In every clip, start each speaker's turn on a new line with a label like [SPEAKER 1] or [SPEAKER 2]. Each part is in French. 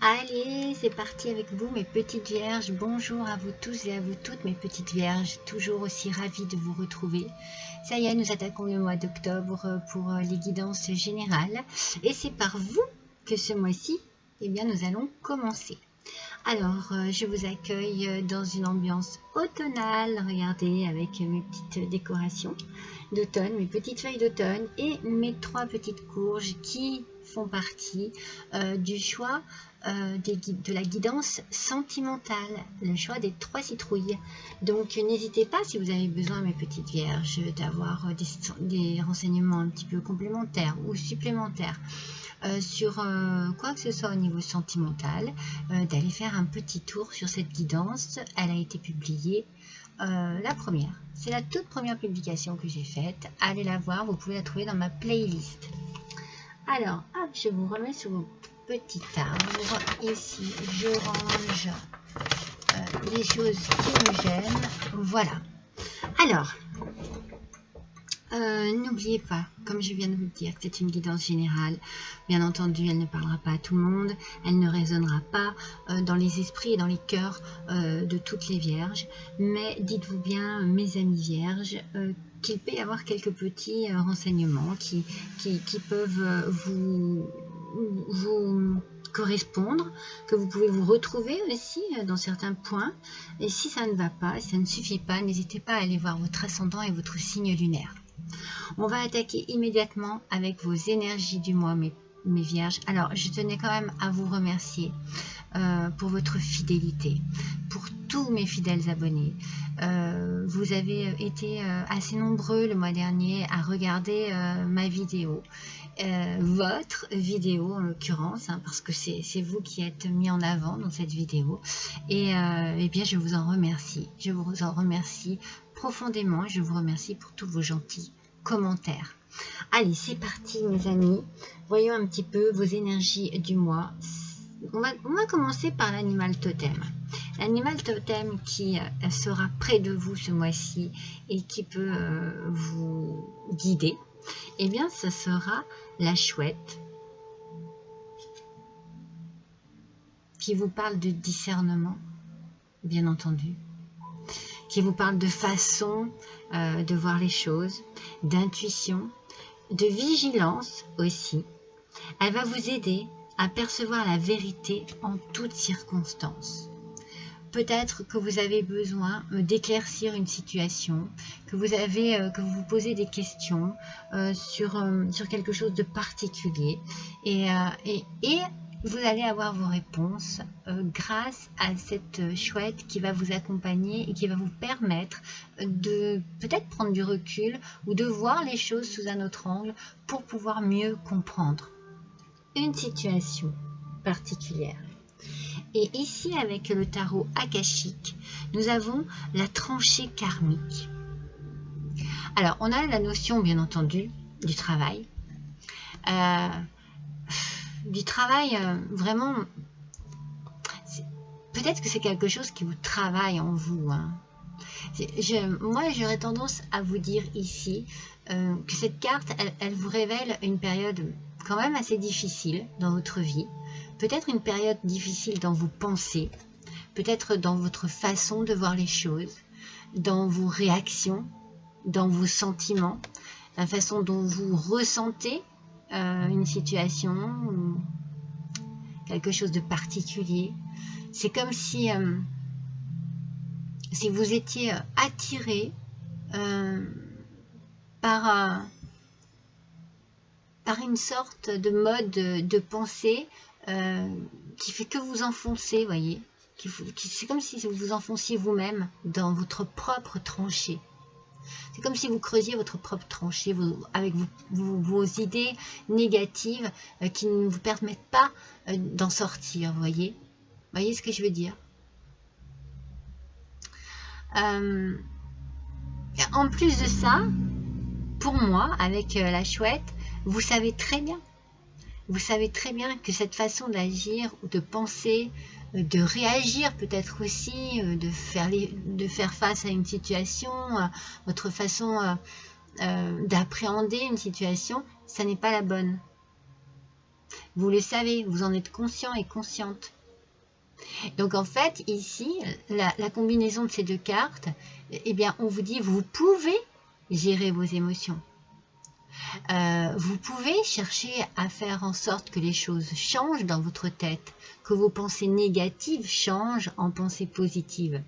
[SPEAKER 1] Allez, c'est parti avec vous mes petites vierges. Bonjour à vous tous et à vous toutes mes petites vierges. Toujours aussi ravie de vous retrouver. Ça y est, nous attaquons le mois d'octobre pour les guidances générales. Et c'est par vous que ce mois-ci, eh bien, nous allons commencer. Alors, je vous accueille dans une ambiance automnale. Regardez, avec mes petites décorations d'automne, mes petites feuilles d'automne et mes 3 petites courges qui font partie du choix de la guidance sentimentale, le choix des 3 citrouilles. Donc n'hésitez pas, si vous avez besoin, mes petites vierges, d'avoir des renseignements un petit peu complémentaires ou supplémentaires sur quoi que ce soit au niveau sentimental, d'aller faire un petit tour sur cette guidance. Elle a été publiée la première, c'est la toute première publication que j'ai faite. Allez la voir, vous pouvez la trouver dans ma playlist. Alors, hop, je vous remets sur vos petits arbres. Ici, je range les choses qui me gênent. Voilà. Alors, n'oubliez pas, comme je viens de vous le dire, que c'est une guidance générale. Bien entendu, elle ne parlera pas à tout le monde, elle ne résonnera pas dans les esprits et dans les cœurs de toutes les vierges. Mais dites-vous bien, mes amis vierges, qu'il peut y avoir quelques petits renseignements qui peuvent vous correspondre, que vous pouvez vous retrouver aussi dans certains points. Et si ça ne va pas, si ça ne suffit pas, n'hésitez pas à aller voir votre ascendant et votre signe lunaire. On va attaquer immédiatement avec vos énergies du mois, mes vierges. Alors, je tenais quand même à vous remercier pour votre fidélité, pour tous mes fidèles abonnés. Vous avez été assez nombreux le mois dernier à regarder ma vidéo. Votre vidéo en l'occurrence, hein, parce que c'est vous qui êtes mis en avant dans cette vidéo. Et bien, je vous en remercie. Je vous en remercie profondément. Je vous remercie pour tous vos gentils commentaires. Allez, c'est parti mes amis. Voyons un petit peu vos énergies du mois. On va commencer par l'animal totem. L'animal totem qui sera près de vous ce mois-ci et qui peut vous guider, eh bien, ce sera la chouette qui vous parle de discernement, bien entendu, qui vous parle de façon de voir les choses, d'intuition, de vigilance aussi. Elle va vous aider à percevoir la vérité en toutes circonstances. Peut-être que vous avez besoin d'éclaircir une situation, que vous vous posez des questions sur quelque chose de particulier et vous allez avoir vos réponses grâce à cette chouette qui va vous accompagner et qui va vous permettre de peut-être prendre du recul ou de voir les choses sous un autre angle pour pouvoir mieux comprendre une situation particulière. Et ici, avec le tarot akashique, nous avons la tranchée karmique. Alors, on a la notion, bien entendu, du travail. Vraiment, peut-être que c'est quelque chose qui vous travaille en vous. Hein. Moi, j'aurais tendance à vous dire ici que cette carte, elle vous révèle une période quand même assez difficile dans votre vie. Peut-être une période difficile dans vos pensées, peut-être dans votre façon de voir les choses, dans vos réactions, dans vos sentiments, la façon dont vous ressentez une situation ou quelque chose de particulier. C'est comme si vous étiez attiré par une sorte de mode de pensée qui fait que vous enfoncez, voyez. C'est comme si vous vous enfonciez vous-même dans votre propre tranchée. C'est comme si vous creusiez votre propre tranchée avec vos idées négatives qui ne vous permettent pas d'en sortir, vous voyez. Vous voyez ce que je veux dire? En plus de ça, pour moi, avec la chouette, vous savez très bien que cette façon d'agir, de penser, de réagir peut-être aussi, de faire face à une situation, votre façon d'appréhender une situation, ça n'est pas la bonne. Vous le savez, vous en êtes conscient et consciente. Donc en fait, ici, la combinaison de ces deux cartes, eh bien, on vous dit, vous pouvez gérer vos émotions. Vous pouvez chercher à faire en sorte que les choses changent dans votre tête, que vos pensées négatives changent en pensées positives.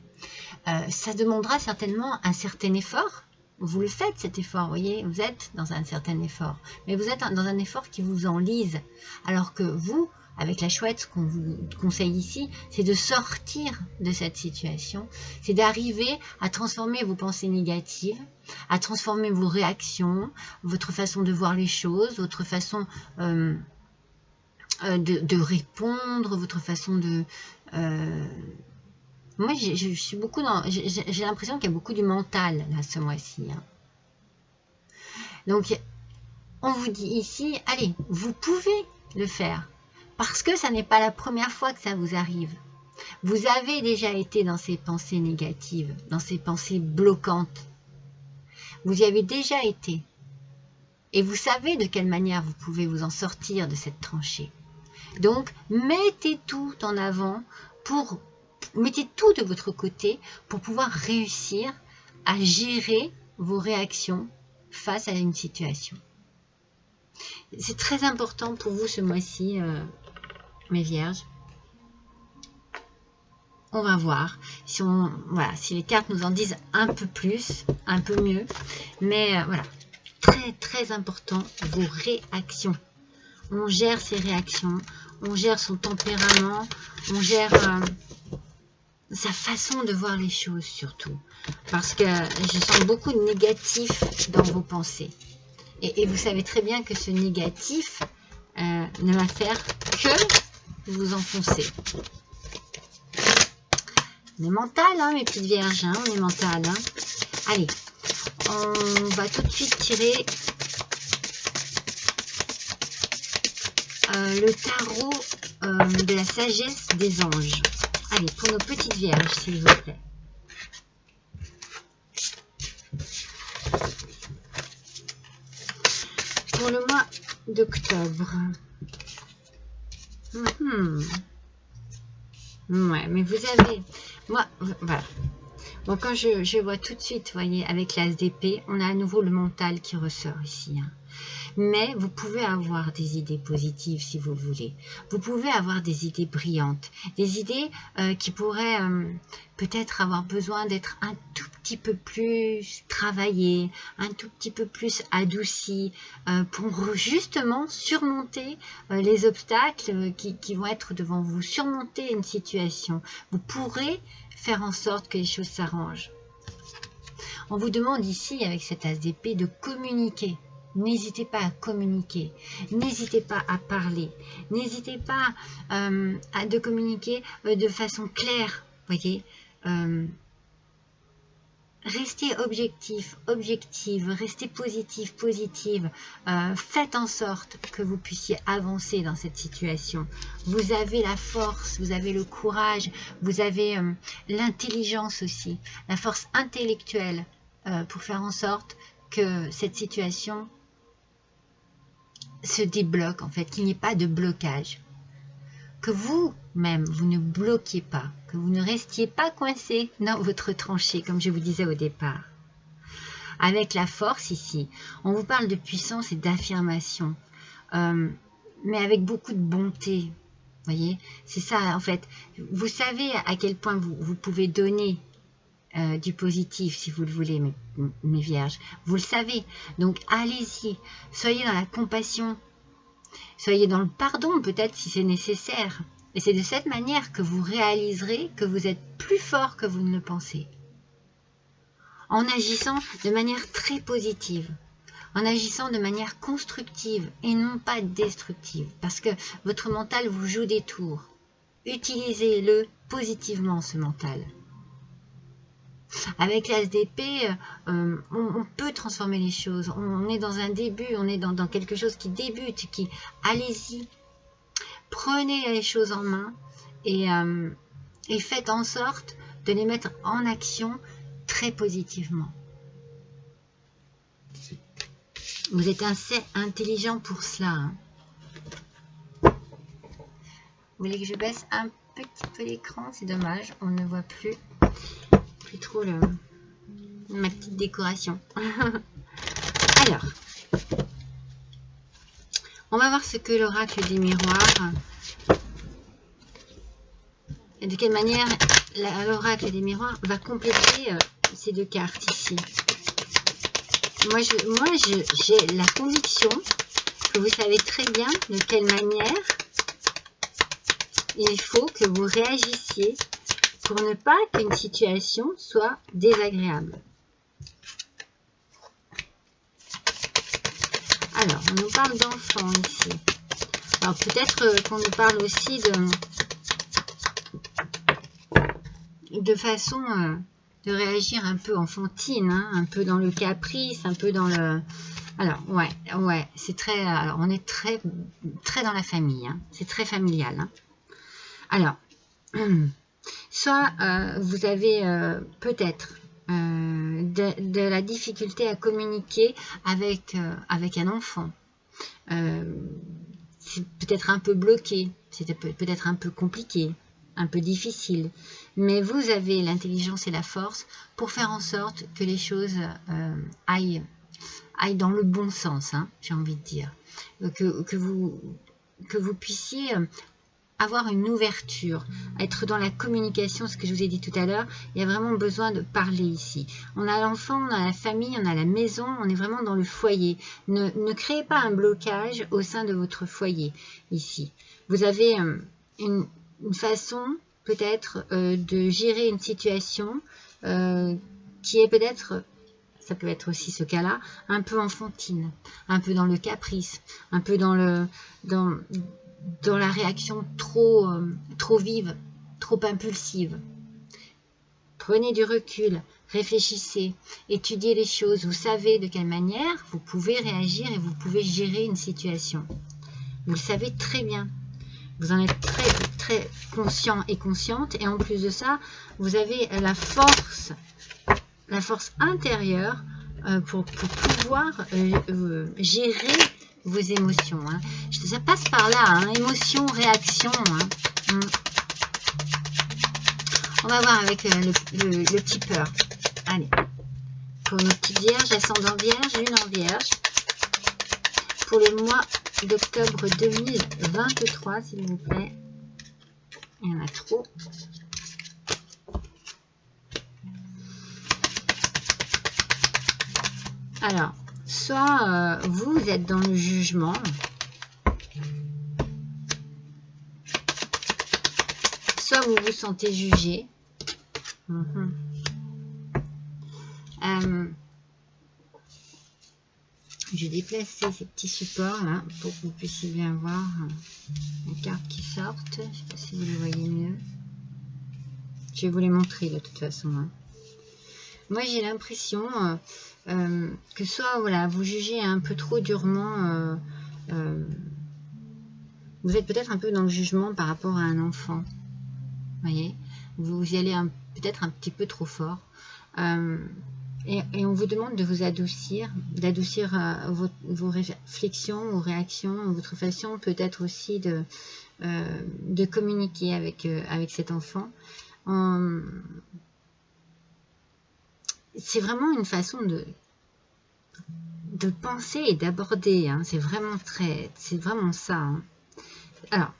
[SPEAKER 1] Ça demandera certainement un certain effort. Vous le faites cet effort, vous voyez, vous êtes dans un certain effort, mais vous êtes dans un effort qui vous enlise, alors que vous, avec la chouette, ce qu'on vous conseille ici, c'est de sortir de cette situation, c'est d'arriver à transformer vos pensées négatives, à transformer vos réactions, votre façon de voir les choses, votre façon de répondre, votre façon de... Moi, je suis beaucoup dans... J'ai l'impression qu'il y a beaucoup du mental, là, ce mois-ci. Hein. Donc, on vous dit ici, allez, vous pouvez le faire. Parce que ça n'est pas la première fois que ça vous arrive. Vous avez déjà été dans ces pensées négatives, dans ces pensées bloquantes. Vous y avez déjà été. Et vous savez de quelle manière vous pouvez vous en sortir de cette tranchée. Donc, mettez tout en avant mettez tout de votre côté pour pouvoir réussir à gérer vos réactions face à une situation. C'est très important pour vous ce mois-ci, mes vierges. On va voir si, si les cartes nous en disent un peu plus, un peu mieux. Mais voilà, très très important, vos réactions. On gère ses réactions, on gère son tempérament, on gère... sa façon de voir les choses surtout, parce que je sens beaucoup de négatif dans vos pensées. Et vous savez très bien que ce négatif ne va faire que vous enfoncer. On est mental, hein, mes petites vierges, hein, on est mental. Hein. Allez, on va tout de suite tirer le tarot de la sagesse des anges. Allez, pour nos petites vierges, s'il vous plaît. Pour le mois d'octobre. Ouais, mais vous avez... Moi, voilà. Bon, quand je vois tout de suite, vous voyez, avec l'as d'épée, on a à nouveau le mental qui ressort ici. Hein. Mais vous pouvez avoir des idées positives si vous voulez. Vous pouvez avoir des idées brillantes. Des idées qui pourraient peut-être avoir besoin d'être un tout petit peu plus travaillées, un tout petit peu plus adoucies pour justement surmonter les obstacles qui vont être devant vous. Surmonter une situation. Vous pourrez faire en sorte que les choses s'arrangent. On vous demande ici, avec cet as d'épée, de communiquer. N'hésitez pas à communiquer, n'hésitez pas à parler, n'hésitez pas de communiquer de façon claire, voyez. Restez objectif, objective, restez positif, positive. Faites en sorte que vous puissiez avancer dans cette situation. Vous avez la force, vous avez le courage, vous avez l'intelligence aussi, la force intellectuelle pour faire en sorte que cette situation se débloque, en fait, qu'il n'y ait pas de blocage. Que vous-même, vous ne bloquiez pas, que vous ne restiez pas coincé dans votre tranchée, comme je vous disais au départ. Avec la force ici, on vous parle de puissance et d'affirmation, mais avec beaucoup de bonté. Voyez, c'est ça, en fait. Vous savez à quel point vous pouvez donner du positif, si vous le voulez, mes vierges. Vous le savez. Donc, allez-y. Soyez dans la compassion. Soyez dans le pardon, peut-être, si c'est nécessaire. Et c'est de cette manière que vous réaliserez que vous êtes plus fort que vous ne le pensez. En agissant de manière très positive. En agissant de manière constructive et non pas destructive. Parce que votre mental vous joue des tours. Utilisez-le positivement, ce mental. Avec l'as d'épée, on peut transformer les choses. On est dans un début, on est dans quelque chose qui débute, allez-y, prenez les choses en main et faites en sorte de les mettre en action très positivement. Vous êtes assez intelligent pour cela. Hein. Vous voulez que je baisse un petit peu l'écran? C'est dommage, on ne voit plus trop ma petite décoration. Alors, on va voir ce que l'oracle des miroirs, et de quelle manière l'oracle des miroirs va compléter ces deux cartes ici. Moi, j'ai la conviction que vous savez très bien de quelle manière il faut que vous réagissiez pour ne pas qu'une situation soit désagréable. Alors, on nous parle d'enfants ici. Alors, peut-être qu'on nous parle aussi de façon de réagir un peu enfantine, hein, un peu dans le caprice, un peu dans le... Alors, ouais, c'est très... Alors, on est très dans la famille, hein, c'est très familial. Hein. Alors, soit vous avez peut-être de la difficulté à communiquer avec un enfant. C'est peut-être un peu bloqué, c'était peut-être un peu compliqué, un peu difficile. Mais vous avez l'intelligence et la force pour faire en sorte que les choses aillent dans le bon sens, hein, j'ai envie de dire. Que vous puissiez... avoir une ouverture, être dans la communication, ce que je vous ai dit tout à l'heure, il y a vraiment besoin de parler ici. On a l'enfant, on a la famille, on a la maison, on est vraiment dans le foyer. Ne créez pas un blocage au sein de votre foyer ici. Vous avez une façon peut-être de gérer une situation qui est peut-être... Ça peut être aussi ce cas-là, un peu enfantine, un peu dans le caprice, un peu dans la réaction trop vive, trop impulsive. Prenez du recul, réfléchissez, étudiez les choses. Vous savez de quelle manière vous pouvez réagir et vous pouvez gérer une situation. Vous le savez très bien. Vous en êtes très conscient et consciente. Et en plus de ça, vous avez la force intérieure pour pouvoir gérer vos émotions. Hein. Ça passe par là, hein, émotion, réaction. Hein. On va voir avec le tipeur. Allez, pour nos petites vierges, ascendant vierge, lune en vierge. Pour le mois d'octobre 2023, s'il vous plaît. Il y en a trop. Alors, soit vous êtes dans le jugement, soit vous vous sentez jugé. Je vais déplacer ces petits supports là pour que vous puissiez bien voir les cartes qui sortent. Je ne sais pas si vous les voyez mieux. Je vais vous les montrer de toute façon. Hein. Moi j'ai l'impression que soit voilà, vous jugez un peu trop durement, vous êtes peut-être un peu dans le jugement par rapport à un enfant. Voyez, vous y allez peut-être un petit peu trop fort. Et on vous demande de vous adoucir, d'adoucir vos réflexions, vos réactions, votre façon peut-être aussi de communiquer avec cet enfant. C'est vraiment une façon de penser et d'aborder. Hein. C'est vraiment ça. Hein. Alors,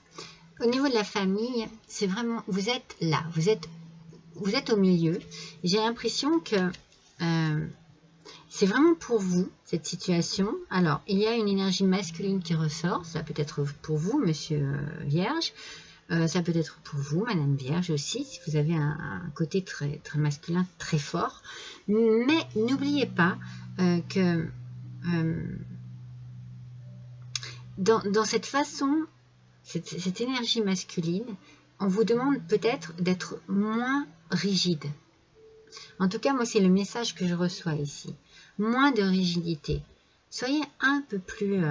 [SPEAKER 1] au niveau de la famille, c'est vraiment, vous êtes là, vous êtes au milieu. J'ai l'impression que c'est vraiment pour vous, cette situation. Alors, il y a une énergie masculine qui ressort. Ça peut être pour vous, monsieur Vierge. Ça peut être pour vous, madame Vierge aussi, si vous avez un côté très masculin, très fort. Mais n'oubliez pas que dans cette façon, cette énergie masculine, on vous demande peut-être d'être moins rigide. En tout cas, moi, c'est le message que je reçois ici. Moins de rigidité. Soyez un peu plus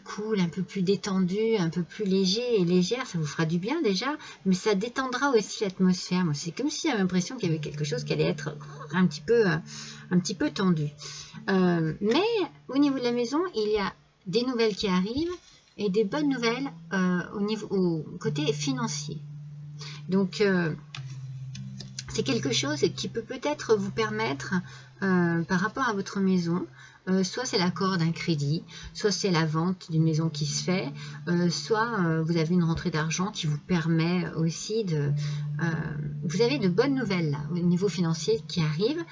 [SPEAKER 1] cool, un peu plus détendu, un peu plus léger et légère. Ça vous fera du bien déjà, mais ça détendra aussi l'atmosphère. Moi, c'est comme si j'avais l'impression qu'il y avait quelque chose qui allait être un petit peu tendu. Mais au niveau de la maison, il y a des nouvelles qui arrivent et des bonnes nouvelles au côté financier. Donc, c'est quelque chose qui peut peut-être vous permettre, par rapport à votre maison, soit c'est l'accord d'un crédit, soit c'est la vente d'une maison qui se fait, soit vous avez une rentrée d'argent qui vous permet aussi de... vous avez de bonnes nouvelles là, au niveau financier qui arrivent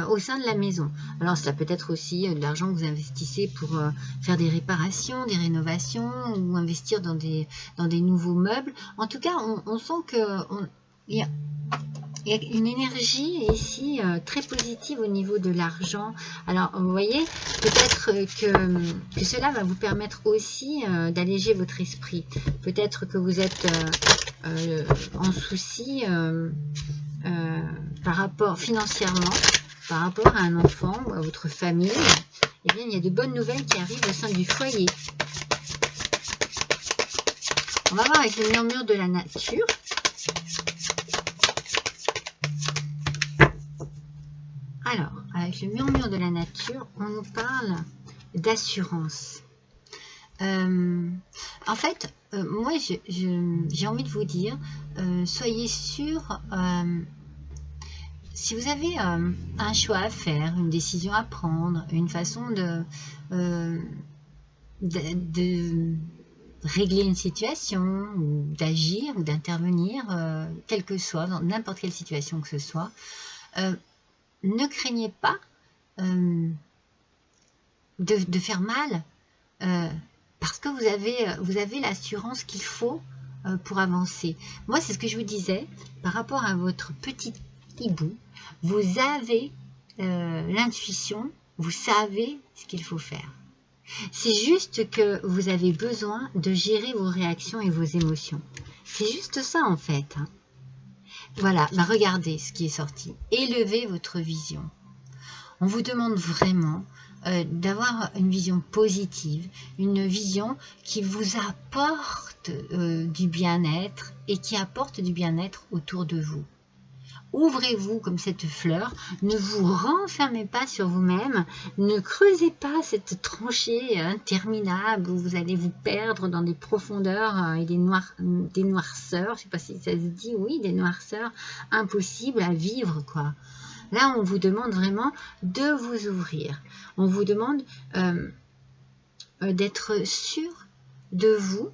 [SPEAKER 1] au sein de la maison. Alors ça peut être aussi de l'argent que vous investissez pour faire des réparations, des rénovations ou investir dans des nouveaux meubles. En tout cas, on sent qu'il y a une énergie ici très positive au niveau de l'argent. Alors, vous voyez, peut-être que cela va vous permettre aussi d'alléger votre esprit. Peut-être que vous êtes en souci par rapport financièrement, par rapport à un enfant ou à votre famille. Eh bien, il y a de bonnes nouvelles qui arrivent au sein du foyer. On va voir avec le murmure de la nature. Alors, avec le murmure de la nature, on nous parle d'assurance. En fait, moi, j'ai envie de vous dire, soyez sûr, si vous avez un choix à faire, une décision à prendre, une façon de régler une situation, ou d'agir, ou d'intervenir, quelle que soit, dans n'importe quelle situation que ce soit, ne craignez pas de faire mal parce que vous avez l'assurance qu'il faut pour avancer. Moi, c'est ce que je vous disais par rapport à votre petit hibou. Vous avez l'intuition, vous savez ce qu'il faut faire. C'est juste que vous avez besoin de gérer vos réactions et vos émotions. C'est juste ça en fait. Hein. Voilà, bah regardez ce qui est sorti. Élevez votre vision. On vous demande vraiment d'avoir une vision positive, une vision qui vous apporte du bien-être et qui apporte du bien-être autour de vous. Ouvrez-vous comme cette fleur, ne vous renfermez pas sur vous-même, ne creusez pas cette tranchée interminable où vous allez vous perdre dans des profondeurs et des noirceurs, je ne sais pas si ça se dit, oui, des noirceurs impossibles à vivre, quoi. Là, on vous demande vraiment de vous ouvrir. On vous demande d'être sûr de vous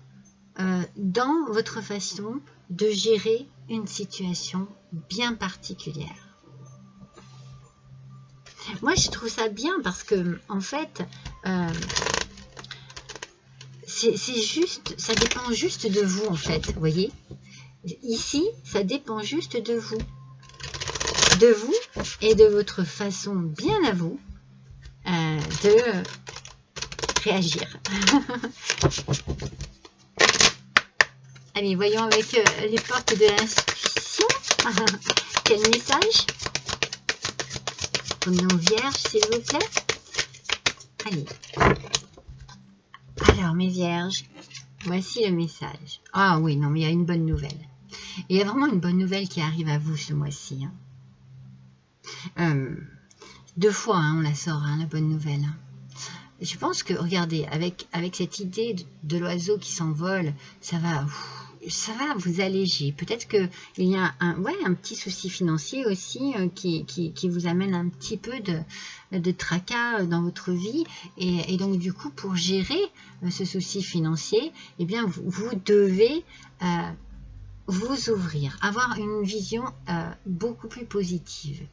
[SPEAKER 1] dans votre façon de gérer une situation bien particulière. Moi, je trouve ça bien parce que, en fait, c'est juste, ça dépend juste de vous, en fait, vous voyez. Ici, ça dépend juste de vous et de votre façon bien à vous de réagir. Allez, voyons avec les portes de l'intuition. Quel message pour nos vierges, s'il vous plaît. Allez. Alors, mes vierges, voici le message. Ah oui, non, mais il y a une bonne nouvelle. Il y a vraiment une bonne nouvelle qui arrive à vous ce mois-ci. Hein. 2 fois, hein, on la sort, hein, la bonne nouvelle. Hein. Je pense que, regardez, avec cette idée de l'oiseau qui s'envole, ça va vous alléger. Peut-être qu'il y a un petit souci financier aussi qui vous amène un petit peu de tracas dans votre vie. Et donc, du coup, pour gérer ce souci financier, eh bien, vous devez vous ouvrir, avoir une vision beaucoup plus positive.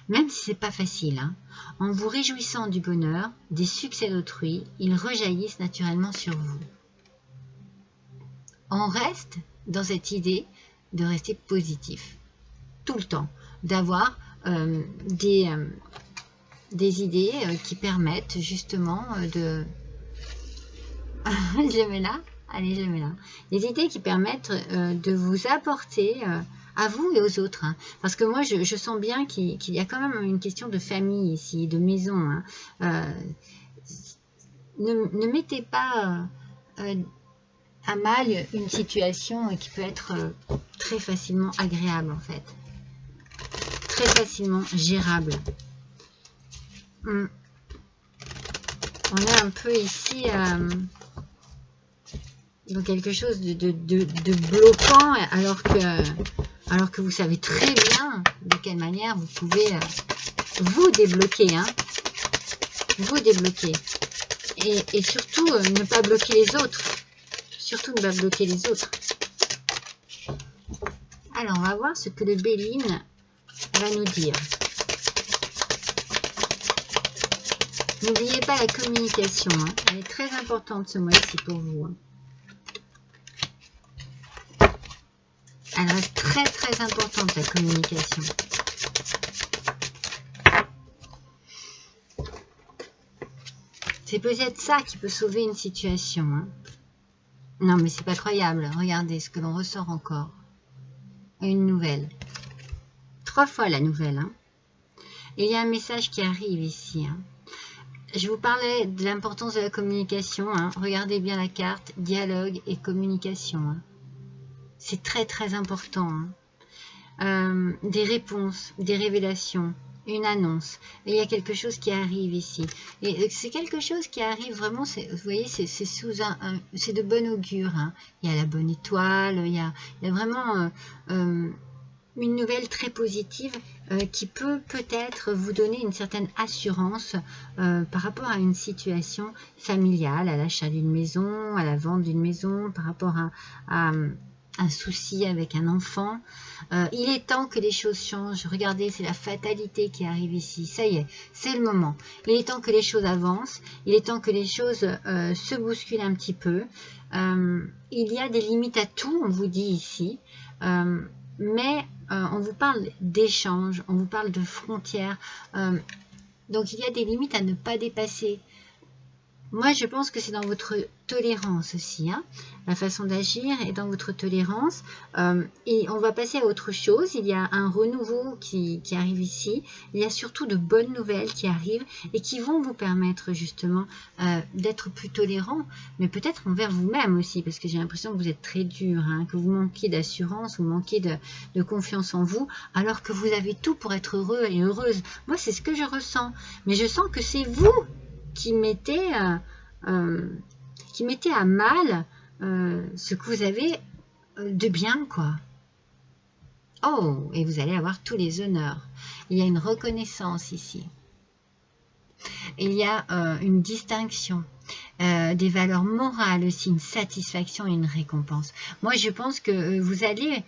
[SPEAKER 1] Même si ce n'est pas facile, hein. En vous réjouissant du bonheur, des succès d'autrui, ils rejaillissent naturellement sur vous. On reste dans cette idée de rester positif, tout le temps, d'avoir des idées qui permettent justement de... je le mets là. Allez, je le mets là. Des idées qui permettent de vous apporter... à vous et aux autres. Hein. Parce que moi, je sens bien qu'il y a quand même une question de famille ici, de maison. Hein. Ne mettez pas à mal une situation qui peut être très facilement agréable, en fait. Très facilement gérable. On est un peu ici... Donc quelque chose de bloquant, alors que vous savez très bien de quelle manière vous pouvez vous débloquer, hein, vous débloquer. Et surtout, ne pas bloquer les autres. Surtout ne pas bloquer les autres. Alors, on va voir ce que le Béline va nous dire. N'oubliez pas la communication, hein. Elle est très importante ce mois-ci pour vous. Hein. Elle reste très très importante, la communication. C'est peut-être ça qui peut sauver une situation. Hein. Non, mais c'est pas croyable. Regardez ce que l'on ressort encore. Une nouvelle. 3 fois la nouvelle. Hein. Il y a un message qui arrive ici. Hein. Je vous parlais de l'importance de la communication. Hein. Regardez bien la carte. Dialogue et communication. Hein. C'est très très important. Hein. Des réponses, des révélations, une annonce. Et il y a quelque chose qui arrive ici. Et c'est quelque chose qui arrive vraiment, vous voyez, c'est sous c'est de bon augure. Hein. Il y a la bonne étoile, il y a vraiment une nouvelle très positive qui peut peut-être vous donner une certaine assurance par rapport à une situation familiale, à l'achat d'une maison, à la vente d'une maison, par rapport à un souci avec un enfant. Il est temps que les choses changent. Regardez, c'est la fatalité qui arrive ici. Ça y est, c'est le moment. Il est temps que les choses avancent. Il est temps que les choses se bousculent un petit peu. Il y a des limites à tout, on vous dit ici. Mais on vous parle d'échanges, on vous parle de frontières. Donc il y a des limites à ne pas dépasser. Moi, je pense que c'est dans votre tolérance aussi, hein, la façon d'agir est dans votre tolérance. Et on va passer à autre chose. Il y a un renouveau qui arrive ici. Il y a surtout de bonnes nouvelles qui arrivent et qui vont vous permettre justement d'être plus tolérant, mais peut-être envers vous-même aussi, parce que j'ai l'impression que vous êtes très dur, hein, que vous manquez d'assurance, vous manquez de confiance en vous, alors que vous avez tout pour être heureux et heureuse. Moi, c'est ce que je ressens. Mais je sens que c'est vous qui mettez à mal ce que vous avez de bien, quoi. Oh, et vous allez avoir tous les honneurs. Il y a une reconnaissance ici. Il y a une distinction, des valeurs morales aussi, une satisfaction et une récompense. Moi, je pense que vous allez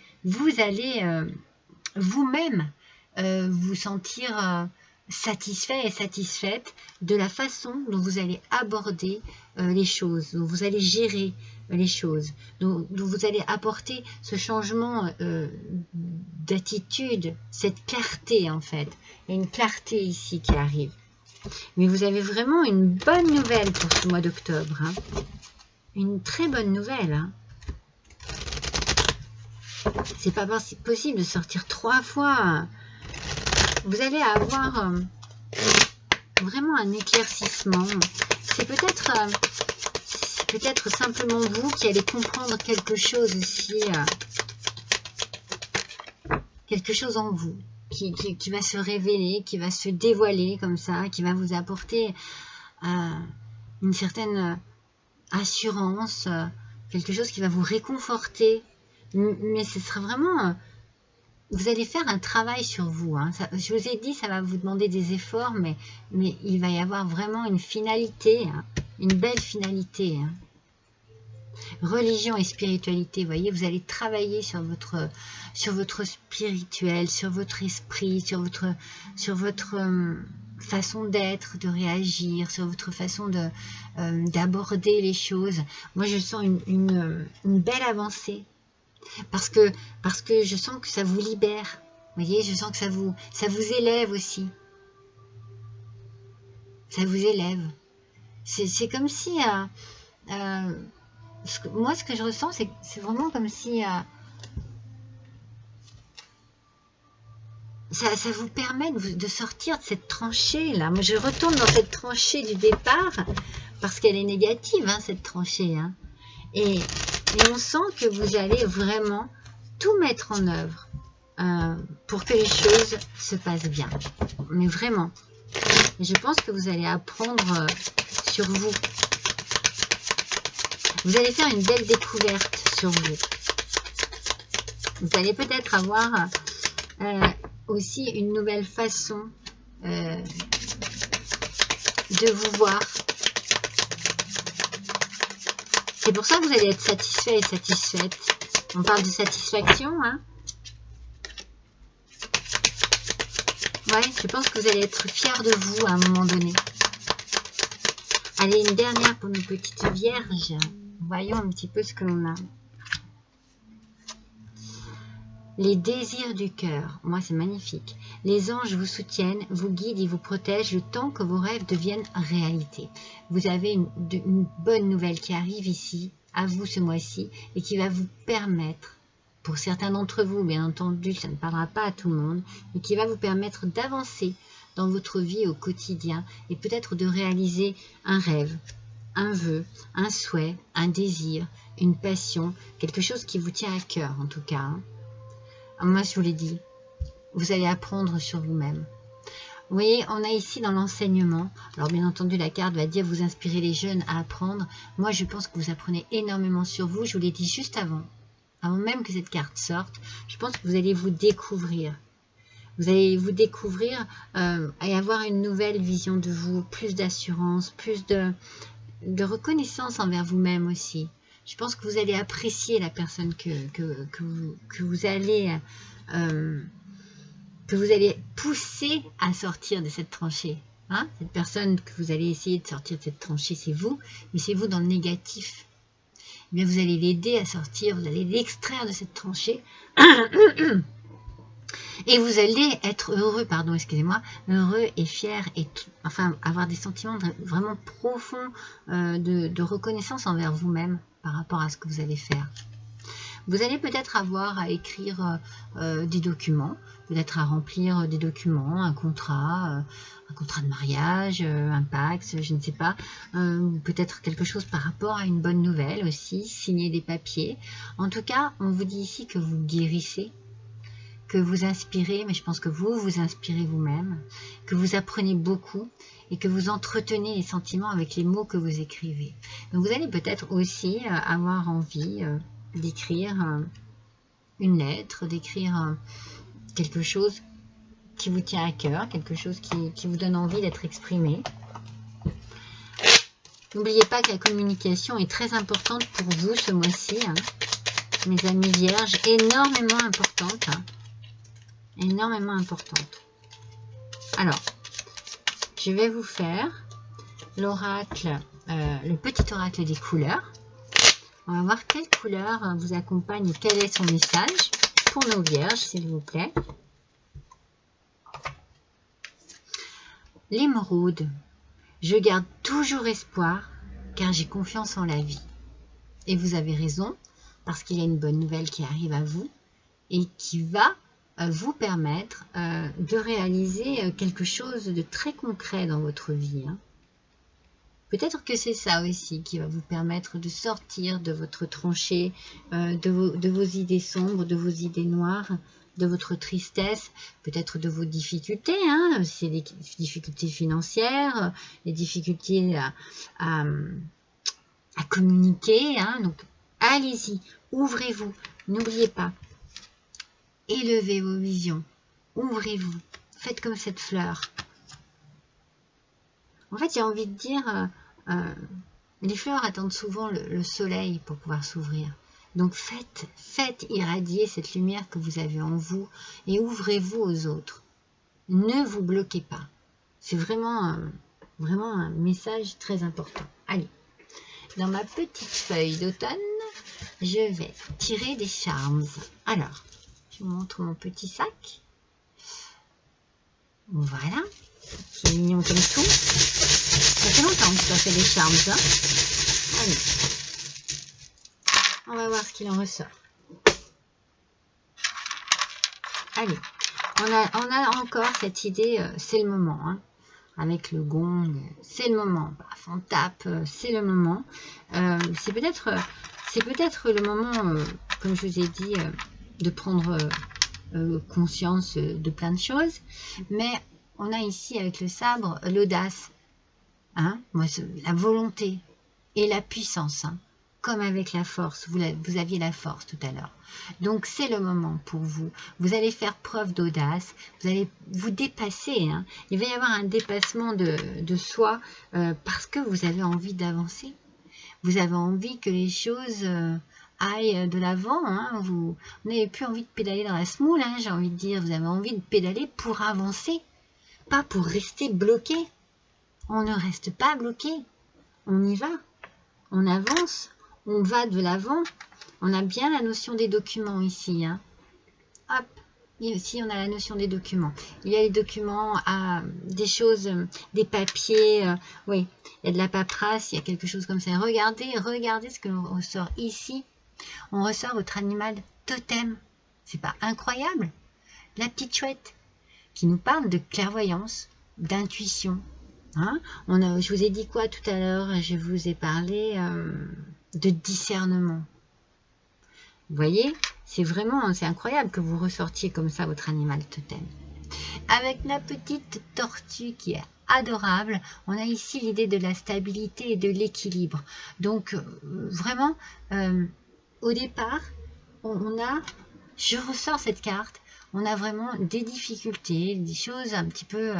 [SPEAKER 1] vous-même vous sentir satisfait et satisfaite de la façon dont vous allez aborder les choses, dont vous allez gérer les choses, dont vous allez apporter ce changement d'attitude, cette clarté en fait. Il y a une clarté ici qui arrive. Mais vous avez vraiment une bonne nouvelle pour ce mois d'octobre. Hein. Une très bonne nouvelle. Hein. C'est pas possible de sortir 3 fois. Vous allez avoir vraiment un éclaircissement. C'est peut-être simplement vous qui allez comprendre quelque chose aussi, quelque chose en vous qui va se révéler, qui va se dévoiler comme ça, qui va vous apporter une certaine assurance, quelque chose qui va vous réconforter. Mais ce sera vraiment... Vous allez faire un travail sur vous. Hein. Ça, je vous ai dit, ça va vous demander des efforts, mais il va y avoir vraiment une finalité, hein, une belle finalité. Hein. Religion et spiritualité, vous voyez, vous allez travailler sur votre spirituel, sur votre esprit, sur votre façon d'être, de réagir, sur votre façon d'aborder les choses. Moi, je sens une belle avancée. Parce que je sens que ça vous libère. Vous voyez, je sens que ça vous élève aussi. Ça vous élève. C'est comme si... moi, ce que je ressens, c'est vraiment comme si... ça vous permet de sortir de cette tranchée-là. Moi, je retourne dans cette tranchée du départ, parce qu'elle est négative, hein, cette tranchée. Hein. Et on sent que vous allez vraiment tout mettre en œuvre pour que les choses se passent bien. Mais vraiment. Et je pense que vous allez apprendre sur vous. Vous allez faire une belle découverte sur vous. Vous allez peut-être avoir aussi une nouvelle façon de vous voir. C'est pour ça que vous allez être satisfait et satisfaite. On parle de satisfaction, hein. Ouais, je pense que vous allez être fiers de vous à un moment donné. Allez, une dernière pour nos petites vierges. Voyons un petit peu ce que l'on a. Les désirs du cœur. Moi, c'est magnifique. Les anges vous soutiennent, vous guident et vous protègent le temps que vos rêves deviennent réalité. Vous avez une bonne nouvelle qui arrive ici, à vous ce mois-ci, et qui va vous permettre, pour certains d'entre vous, bien entendu, ça ne parlera pas à tout le monde, mais qui va vous permettre d'avancer dans votre vie au quotidien et peut-être de réaliser un rêve, un vœu, un souhait, un désir, une passion, quelque chose qui vous tient à cœur en tout cas. Hein. Moi, je vous l'ai dit, vous allez apprendre sur vous-même. Vous voyez, on a ici dans l'enseignement, alors bien entendu la carte va dire vous inspirez les jeunes à apprendre. Moi, je pense que vous apprenez énormément sur vous, je vous l'ai dit juste avant même que cette carte sorte. Je pense que vous allez vous découvrir. Vous allez vous découvrir et avoir une nouvelle vision de vous, plus d'assurance, plus de reconnaissance envers vous-même aussi. Je pense que vous allez apprécier la personne que vous allez pousser à sortir de cette tranchée. Hein? Cette personne que vous allez essayer de sortir de cette tranchée, c'est vous, mais c'est vous dans le négatif. Eh bien, vous allez l'aider à sortir, vous allez l'extraire de cette tranchée. Et vous allez être heureux, heureux et fier, et enfin avoir des sentiments vraiment profonds de reconnaissance envers vous-même par rapport à ce que vous allez faire. Vous allez peut-être avoir à écrire des documents, peut-être à remplir des documents, un contrat de mariage, un Pacs, je ne sais pas, peut-être quelque chose par rapport à une bonne nouvelle aussi, signer des papiers. En tout cas, on vous dit ici que vous guérissez, que vous inspirez, mais je pense que vous inspirez vous-même, que vous apprenez beaucoup et que vous entretenez les sentiments avec les mots que vous écrivez. Donc vous allez peut-être aussi avoir envie d'écrire une lettre, d'écrire quelque chose qui vous tient à cœur, quelque chose qui vous donne envie d'être exprimé. N'oubliez pas que la communication est très importante pour vous ce mois-ci, hein, mes amis vierges, énormément importante. Hein. Énormément importante. Alors, je vais vous faire l'oracle, le petit oracle des couleurs. On va voir quelle couleur vous accompagne et quel est son message pour nos vierges, s'il vous plaît. L'émeraude. Je garde toujours espoir car j'ai confiance en la vie. Et vous avez raison, parce qu'il y a une bonne nouvelle qui arrive à vous et qui va vous permettre de réaliser quelque chose de très concret dans votre vie. Hein. Peut-être que c'est ça aussi qui va vous permettre de sortir de votre tranchée, de vos idées sombres, de vos idées noires, de votre tristesse, peut-être de vos difficultés, hein, c'est des difficultés financières, des difficultés à communiquer. Hein, donc, allez-y, ouvrez-vous, n'oubliez pas. Élevez vos visions, ouvrez-vous, faites comme cette fleur. En fait, j'ai envie de dire, les fleurs attendent souvent le soleil pour pouvoir s'ouvrir. Donc, faites irradier cette lumière que vous avez en vous et ouvrez-vous aux autres. Ne vous bloquez pas. C'est vraiment, vraiment un message très important. Allez, dans ma petite feuille d'automne, je vais tirer des charms. Alors, je vous montre mon petit sac. Voilà. C'est mignon comme tout. Ça fait longtemps que ça fait des charms. Hein. Allez. On va voir ce qu'il en ressort. Allez. On a encore cette idée, c'est le moment. Hein. Avec le gong, c'est le moment. Paf, on tape, c'est le moment. C'est peut-être le moment, comme je vous ai dit, de prendre conscience de plein de choses. Mais on a ici avec le sabre l'audace, hein, la volonté et la puissance. Hein. comme avec la force. Vous aviez la force tout à l'heure. Donc, c'est le moment pour vous. Vous allez faire preuve d'audace. Vous allez vous dépasser. Hein. Il va y avoir un dépassement de soi parce que vous avez envie d'avancer. Vous avez envie que les choses aillent de l'avant. Hein. Vous n'avez plus envie de pédaler dans la semoule, hein, j'ai envie de dire. Vous avez envie de pédaler pour avancer, pas pour rester bloqué. On ne reste pas bloqué. On y va. On avance. On va de l'avant. On a bien la notion des documents ici. Hein. Hop. Ici, on a la notion des documents. Il y a les documents, des choses, des papiers. Oui, il y a de la paperasse, il y a quelque chose comme ça. Regardez ce que l'on ressort ici. On ressort votre animal totem. C'est pas incroyable? La petite chouette qui nous parle de clairvoyance, d'intuition. Hein? Je vous ai dit quoi tout à l'heure? Je vous ai parlé de discernement. Vous voyez? C'est incroyable que vous ressortiez comme ça votre animal totem. Avec la petite tortue qui est adorable, on a ici l'idée de la stabilité et de l'équilibre. Donc, vraiment, au départ, je ressors cette carte, on a vraiment des difficultés, des choses un petit peu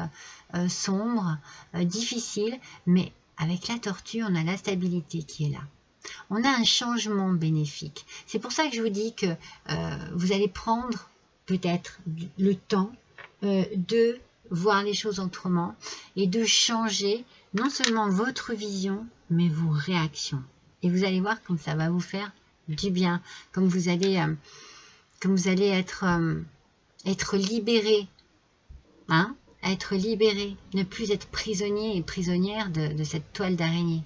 [SPEAKER 1] sombres, difficiles, mais avec la tortue, on a la stabilité qui est là. On a un changement bénéfique. C'est pour ça que je vous dis que vous allez prendre peut-être le temps de voir les choses autrement et de changer non seulement votre vision, mais vos réactions. Et vous allez voir comme ça va vous faire du bien, comme vous allez être libéré, hein, être libéré, ne plus être prisonnier et prisonnière de cette toile d'araignée.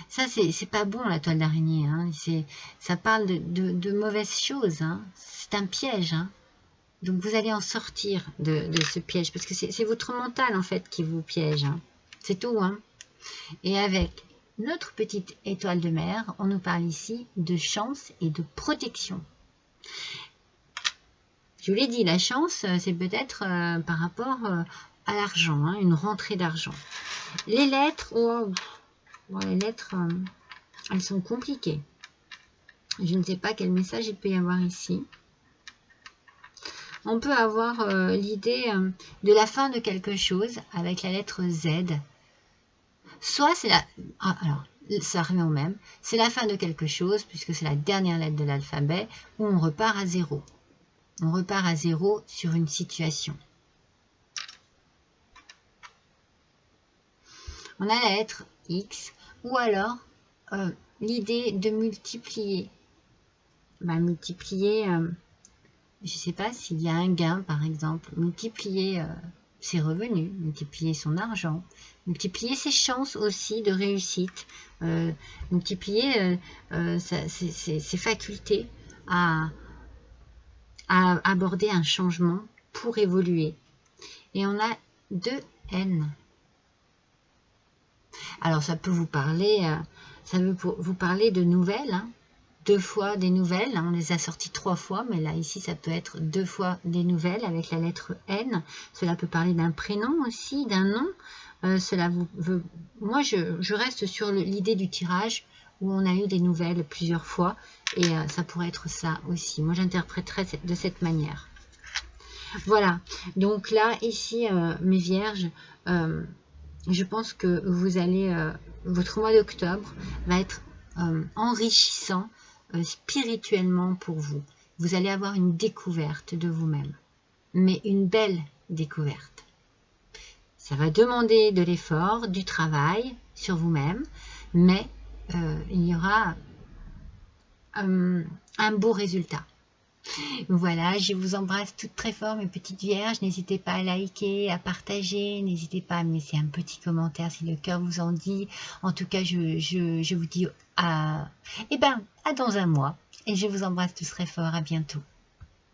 [SPEAKER 1] Ça, c'est pas bon, la toile d'araignée. Hein. Ça parle de mauvaises choses. Hein. C'est un piège. Hein. Donc, vous allez en sortir de ce piège. Parce que c'est votre mental, en fait, qui vous piège. Hein. C'est tout. Hein. Et avec notre petite étoile de mer, on nous parle ici de chance et de protection. Je vous l'ai dit, la chance, c'est peut-être par rapport à l'argent. Hein, une rentrée d'argent. Les lettres... Bon, les lettres, elles sont compliquées. Je ne sais pas quel message il peut y avoir ici. On peut avoir l'idée de la fin de quelque chose avec la lettre Z. Soit c'est la... alors, ça revient au même. C'est la fin de quelque chose, puisque c'est la dernière lettre de l'alphabet, où on repart à zéro. On repart à zéro sur une situation. On a la lettre X, ou alors l'idée de multiplier. Multiplier, je ne sais pas s'il y a un gain par exemple, multiplier ses revenus, multiplier son argent, multiplier ses chances aussi de réussite, multiplier ses facultés à aborder un changement pour évoluer. Et on a 2N. Alors, ça peut vous parler, vous parler de nouvelles, hein, 2 fois des nouvelles. Hein, on les a sorties 3 fois, mais là, ici, ça peut être 2 fois des nouvelles avec la lettre N. Cela peut parler d'un prénom aussi, d'un nom. Moi, je reste sur l'idée du tirage où on a eu des nouvelles plusieurs fois et ça pourrait être ça aussi. Moi, j'interpréterais de cette manière. Voilà. Donc là, ici, mes vierges... je pense que vous allez, votre mois d'octobre va être enrichissant spirituellement pour vous. Vous allez avoir une découverte de vous-même, mais une belle découverte. Ça va demander de l'effort, du travail sur vous-même, mais il y aura un beau résultat. Voilà, je vous embrasse toutes très fort, mes petites vierges. N'hésitez pas à liker, à partager. N'hésitez pas à me laisser un petit commentaire si le cœur vous en dit. En tout cas, je vous dis à dans un mois. Et je vous embrasse tous très fort. À bientôt.